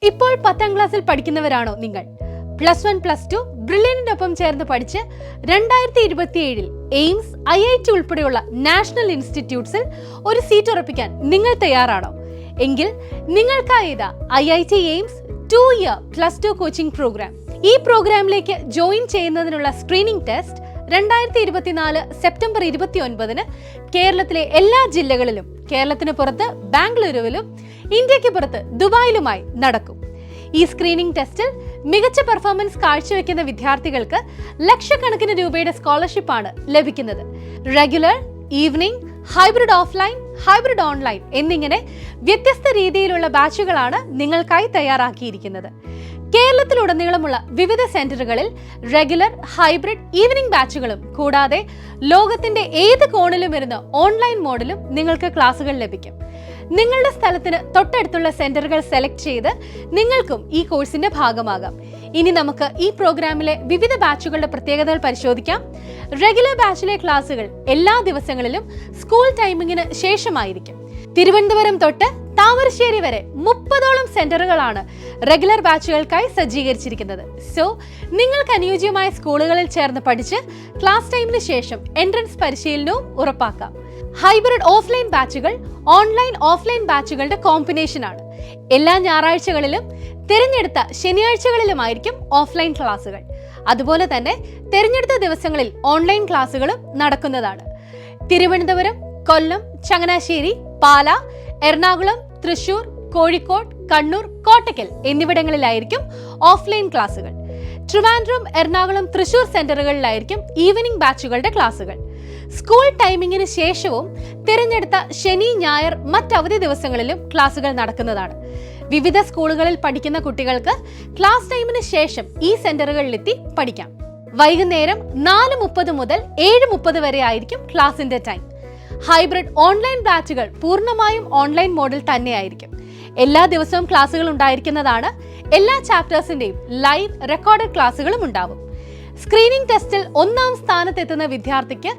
ഇപ്പോൾ 10ാം ക്ലാസ്സിൽ പഠിക്കുന്നവരാണോ നിങ്ങൾ? പ്ലസ് 1 പ്ലസ് 2 ബ്രില്യന്റിനൊപ്പം ചേർന്ന് പഠിച്ച് 2027 എയിംസ്, IIT ഉൾപ്പെടെയുള്ള നാഷണൽ ഇൻസ്റ്റിറ്റ്യൂട്ട്സിൽ ഒരു സീറ്റ് ഉറപ്പിക്കാൻ നിങ്ങൾ തയ്യാറാണോ? എങ്കിൽ നിങ്ങൾക്കായി ഇതാ IIT AIIMS 2-year plus 2 coaching program. ഈ പ്രോഗ്രാമിലേക്ക് ജോയിൻ ചെയ്യുന്നതിനുള്ള സ്ക്രീനിംഗ് ടെസ്റ്റ് 2024 സെപ്റ്റംബർ 29 കേരളത്തിലെ എല്ലാ ജില്ലകളിലും, കേരളത്തിന് പുറത്ത് ബാംഗ്ലൂരുവിലും ഇന്ത്യക്ക് പുറത്ത് ദുബായിലുമായി നടക്കും. ഈ സ്ക്രീനിംഗ് ടെസ്റ്റിൽ മികച്ച പെർഫോമൻസ് കാഴ്ചവെക്കുന്ന വിദ്യാർത്ഥികൾക്ക് ലക്ഷക്കണക്കിന് രൂപയുടെ സ്കോളർഷിപ്പാണ് ലഭിക്കുന്നത്. Regular, evening, hybrid offline, hybrid online എന്നിങ്ങനെ വ്യത്യസ്ത രീതിയിലുള്ള ബാച്ചുകളാണ് നിങ്ങൾക്കായി തയ്യാറാക്കിയിരിക്കുന്നത്. കേരളത്തിലുടനീളമുള്ള വിവിധ സെന്ററുകളിൽ റെഗുലർ, ഹൈബ്രിഡ്, ഈവനിംഗ് ബാച്ചുകളും കൂടാതെ ലോകത്തിന്റെ ഏത് കോണിലും ഇരുന്ന് ഓൺലൈൻ മോഡിലും നിങ്ങൾക്ക് ക്ലാസുകൾ ലഭിക്കും. നിങ്ങളുടെ സ്ഥലത്തിന് തൊട്ടടുത്തുള്ള സെന്ററുകൾ സെലക്ട് ചെയ്ത് നിങ്ങൾക്കും ഈ കോഴ്സിന്റെ ഭാഗമാകാം. ഇനി നമുക്ക് ഈ പ്രോഗ്രാമിലെ വിവിധ ബാച്ചുകളുടെ പ്രത്യേകതകൾ പരിശോധിക്കാം. റെഗുലർ ബാച്ചിലെ ക്ലാസുകൾ എല്ലാ ദിവസങ്ങളിലും സ്കൂൾ ടൈമിങ്ങിന് ശേഷമായിരിക്കും. തിരുവനന്തപുരം തൊട്ട് താമരശ്ശേരി വരെ 30ഓളം സെന്ററുകളാണ് റെഗുലർ ബാച്ചുകൾക്കായി സജ്ജീകരിച്ചിരിക്കുന്നത്. സോ നിങ്ങൾക്ക് അനുയോജ്യമായ സ്കൂളുകളിൽ ചേർന്ന് പഠിച്ച് ക്ലാസ് ടൈമിന് ശേഷം എൻട്രൻസ് പരിശീലനവും ഉറപ്പാക്കാം. ഹൈബ്രിഡ് ഓഫ്ലൈൻ ബാച്ചുകൾ ഓൺലൈൻ ഓഫ്ലൈൻ ബാച്ചുകളുടെ കോമ്പിനേഷൻ ആണ്. എല്ലാ ഞായറാഴ്ചകളിലും തിരഞ്ഞെടുത്ത ശനിയാഴ്ചകളിലുമായിരിക്കും ഓഫ്ലൈൻ ക്ലാസുകൾ. അതുപോലെ തന്നെ തിരഞ്ഞെടുത്ത ദിവസങ്ങളിൽ ഓൺലൈൻ ക്ലാസുകളും നടക്കുന്നതാണ്. തിരുവനന്തപുരം, കൊല്ലം, ചങ്ങനാശ്ശേരി, പാല, എറണാകുളം, തൃശൂർ, കോഴിക്കോട്, കണ്ണൂർ, കോട്ടക്കൽ എന്നിവിടങ്ങളിലായിരിക്കും ഓഫ്ലൈൻ ക്ലാസുകൾ. ട്രിവാൻഡ്രം, എറണാകുളം, തൃശൂർ സെന്ററുകളിലായിരിക്കും ഈവനിംഗ് ബാച്ചുകളുടെ ക്ലാസുകൾ. സ്കൂൾ ടൈമിങ്ങിന് ശേഷവും തിരഞ്ഞെടുത്ത ശനി, ഞായർ, മറ്റവധി ദിവസങ്ങളിലും ക്ലാസുകൾ നടക്കുന്നതാണ്. വിവിധ സ്കൂളുകളിൽ പഠിക്കുന്ന കുട്ടികൾക്ക് ക്ലാസ് ടൈമിന് ശേഷം ഈ സെന്ററുകളിലെത്തി പഠിക്കാം. വൈകുന്നേരം 4:30 മുതൽ 7:30 വരെ ആയിരിക്കും ക്ലാസിന്റെ ടൈം. ഹൈബ്രിഡ് ഓൺലൈൻ ബാച്ചുകൾ പൂർണ്ണമായും ഓൺലൈൻ മോഡിൽ തന്നെയായിരിക്കും. എല്ലാ ദിവസവും ക്ലാസുകൾ ഉണ്ടായിരിക്കുന്നതാണ്. എല്ലാ ചാപ്റ്റേഴ്സിന്റെയും ലൈവ് റെക്കോർഡഡ് ക്ലാസുകളും ഉണ്ടാവും. സ്ക്രീനിംഗ് ടെസ്റ്റിൽ 1ാം സ്ഥാനത്തെത്തുന്ന വിദ്യാർത്ഥിക്ക്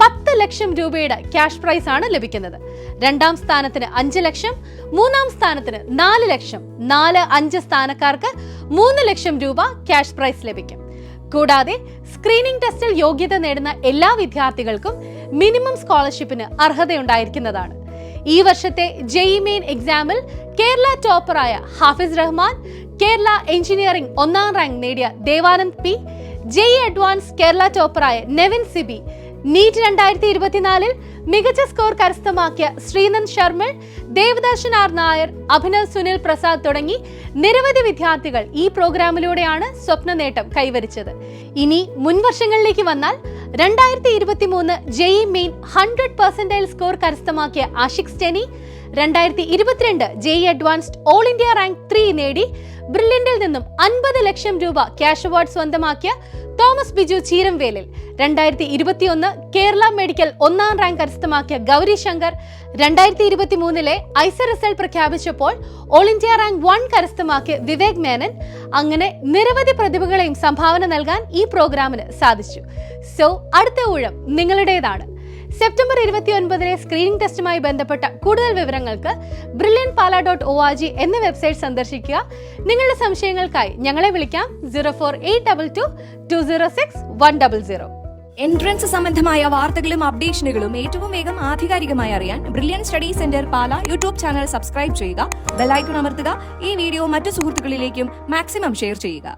10 ലക്ഷം രൂപയുടെ ക്യാഷ് പ്രൈസ് ആണ് ലഭിക്കുന്നത്. 2ാം സ്ഥാനത്തിന് 5 ലക്ഷം, 3ാം സ്ഥാനത്തിന് 4 ലക്ഷം, 4, 5 സ്ഥാനക്കാർക്ക് 3 ലക്ഷം രൂപ ക്യാഷ് പ്രൈസ് ലഭിക്കും. കൂടാതെ സ്ക്രീനിംഗ് ടെസ്റ്റിൽ യോഗ്യത നേടുന്ന എല്ലാ വിദ്യാർത്ഥികൾക്കും മിനിമം സ്കോളർഷിപ്പിന് അർഹതയുണ്ടായിരിക്കുന്നതാണ്. ഈ വർഷത്തെ JEE മെയിൻ എക്സാമിൽ കേരള ടോപ്പറായ ഹാഫിസ് റഹ്മാൻ, കേരള എഞ്ചിനീയറിംഗ് 1ാം റാങ്ക് നേടിയ Devanand P, JEE advance Kerala ടോപ്പറായ നെവിൻ സിബി, നീറ്റ് 2024 മികച്ച സ്കോർ കരസ്ഥമാക്കിയ ശ്രീനന്ദ് ശർമ്മ, ദേവദർശൻ R നായർ, അഭിനവ് സുനിൽ പ്രസാദ് തുടങ്ങി നിരവധി വിദ്യാർത്ഥികൾ ഈ പ്രോഗ്രാമിലൂടെയാണ് സ്വപ്ന നേട്ടം കൈവരിച്ചത്. ഇനി മുൻവർഷങ്ങളിലേക്ക് വന്നാൽ 2023 JEE മെയിൻ 100% സ്കോർ കരസ്ഥമാക്കിയ Ashiq Steny, 2022 JEE advanced all India rank 3 നേടി ബ്രില്യന്റിൽ നിന്നും 50 ലക്ഷം രൂപ ക്യാഷ് അവാർഡ് സ്വന്തമാക്കിയ തോമസ് ബിജു ചീരംവേലിൽ, 2021 കേരള മെഡിക്കൽ 1ാം റാങ്ക് കരസ്ഥമാക്കിയ ഗൗരി ശങ്കർ, 2023 ഐസർ റിസൾട്ട് പ്രഖ്യാപിച്ചപ്പോൾ ഓൾ ഇന്ത്യ റാങ്ക് 1 കരസ്ഥമാക്കിയ വിവേക് മേനൻ, അങ്ങനെ നിരവധി പ്രതിഭകളെയും സംഭാവന നൽകാൻ ഈ പ്രോഗ്രാമിന് സാധിച്ചു. സോ അടുത്ത ഊഴം നിങ്ങളുടേതാണ്. സെപ്റ്റംബർ 29 സ്ക്രീനിംഗ് ടെസ്റ്റുമായി ബന്ധപ്പെട്ട കൂടുതൽ വിവരങ്ങൾക്ക് brilliantpala.org എന്ന വെബ്സൈറ്റ് സന്ദർശിക്കുക. നിങ്ങളുടെ സംശയങ്ങൾക്കായി ഞങ്ങളെ വിളിക്കാം 04822 206 100. എൻട്രൻസ് സംബന്ധമായ വാർത്തകളും അപ്ഡേഷനുകളും ഏറ്റവും വേഗം ആധികാരികമായി അറിയാൻ ബ്രില്യന്റ് സ്റ്റഡി സെന്റർ പാല യൂട്യൂബ് ചാനൽ സബ്സ്ക്രൈബ് ചെയ്യുക, ബെൽ ഐക്കൺ അമർത്തുക. ഈ വീഡിയോ മറ്റു സുഹൃത്തുക്കളിലേക്കും മാക്സിമം ഷെയർ ചെയ്യുക.